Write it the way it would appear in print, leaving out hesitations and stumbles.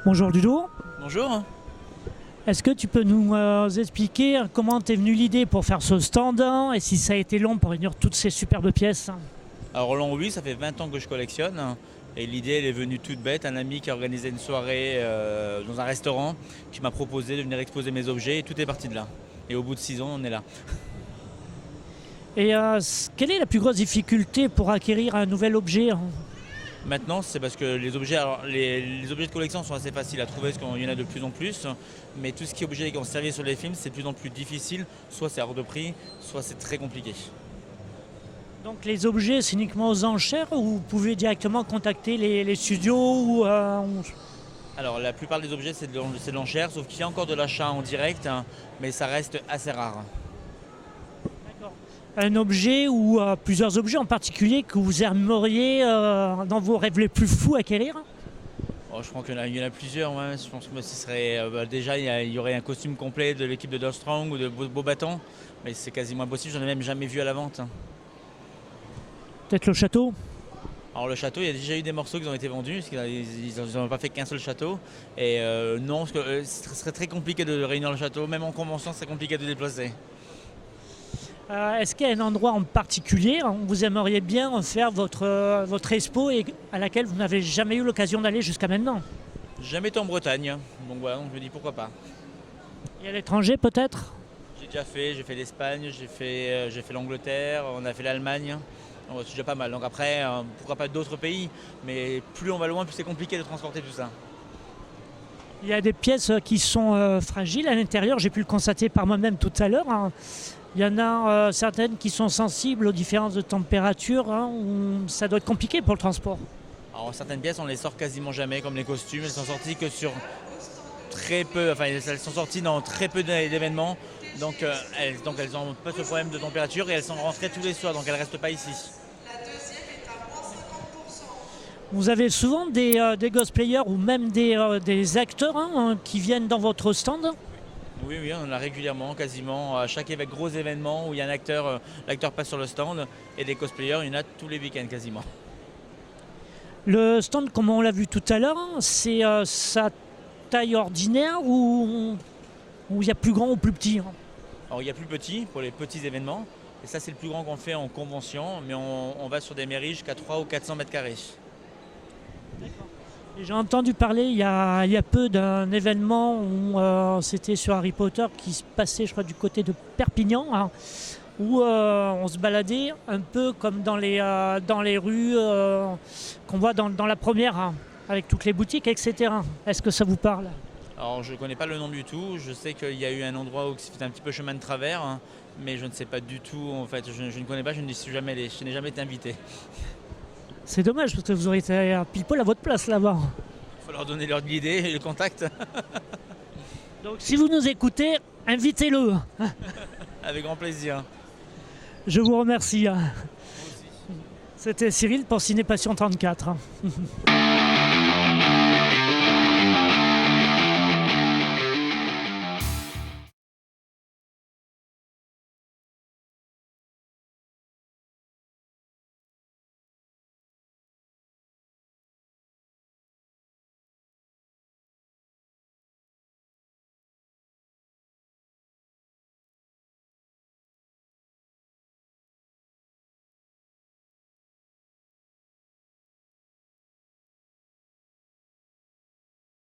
Bonjour Ludo, Bonjour. est-ce que tu peux nous expliquer comment t'es venue l'idée pour faire ce stand et si ça a été long pour réunir toutes ces superbes pièces? Alors long oui, ça fait 20 ans que je collectionne et l'idée elle est venue toute bête. Un ami qui a organisé une soirée dans un restaurant qui m'a proposé de venir exposer mes objets et tout est parti de là. Et au bout de 6 ans, on est là. Et quelle est la plus grosse difficulté pour acquérir un nouvel objet? Maintenant, c'est parce que les objets, alors, les objets de collection sont assez faciles à trouver parce qu'il y en a de plus en plus. Mais tout ce qui est objet qui ont servi sur les films, c'est de plus en plus difficile. Soit c'est hors de prix, soit c'est très compliqué. Donc les objets, c'est uniquement aux enchères ou vous pouvez directement contacter les studios Alors la plupart des objets c'est de l'enchère, sauf qu'il y a encore de l'achat en direct, mais ça reste assez rare. un objet ou plusieurs objets en particulier que vous aimeriez dans vos rêves les plus fous acquérir? Oh, je crois qu'il y en a plusieurs. Ouais. Je pense que ce serait déjà il y aurait un costume complet de l'équipe de Dove Strong ou de Beaubaton, mais c'est quasiment impossible. J'en ai même jamais vu à la vente. Peut-être le château? Alors le château, il y a déjà eu des morceaux qui ont été vendus, parce qu'ils n'ont pas fait qu'un seul château. Et non, parce que ce serait très compliqué de réunir le château, même en convention, c'est compliqué de déplacer. Est-ce qu'il y a un endroit en particulier où vous aimeriez bien faire votre expo et à laquelle vous n'avez jamais eu l'occasion d'aller jusqu'à maintenant? J'ai jamais été en Bretagne, donc voilà, donc je me dis pourquoi pas. Et à l'étranger peut-être? J'ai fait l'Espagne, j'ai fait l'Angleterre, on a fait l'Allemagne. C'est déjà pas mal. Donc après, pourquoi pas d'autres pays, mais plus on va loin, plus c'est compliqué de transporter tout ça. Il y a des pièces qui sont fragiles à l'intérieur, j'ai pu le constater par moi-même tout à l'heure. Il y en a certaines qui sont sensibles aux différences de température, où ça doit être compliqué pour le transport. Alors certaines pièces, on les sort quasiment jamais, comme les costumes, elles sont sorties que sur très peu, enfin elles sont sorties dans très peu d'événements, donc elles ont pas ce problème de température et elles sont rentrées tous les soirs, donc elles restent pas ici. Vous avez souvent des cosplayers ou même des acteurs qui viennent dans votre stand? Oui, on en a régulièrement, quasiment à chaque gros événement où il y a un acteur, l'acteur passe sur le stand et des cosplayers, il y en a tous les week-ends quasiment. Le stand, comme on l'a vu tout à l'heure, c'est sa taille ordinaire ou il y a plus grand ou plus petit? Alors il y a plus petit pour les petits événements, et ça c'est le plus grand qu'on fait en convention, mais on va sur des mairies jusqu'à 300 ou 400 mètres carrés. J'ai entendu parler il y a peu d'un événement où c'était sur Harry Potter qui se passait, je crois, du côté de Perpignan, où on se baladait un peu comme dans les rues qu'on voit dans la première, avec toutes les boutiques, etc. Est-ce que ça vous parle? Alors je ne connais pas le nom du tout, je sais qu'il y a eu un endroit où c'était un petit peu chemin de travers, mais je ne sais pas du tout, en fait, je ne connais pas, je n'y suis jamais allé, je n'ai jamais été invité. C'est dommage parce que vous auriez été pile poil à votre place là-bas. Il faut leur donner leur idée et le contact. Donc si vous nous écoutez, invitez-le. Avec grand plaisir. Je vous remercie. C'était Cyril pour Ciné Passion 34.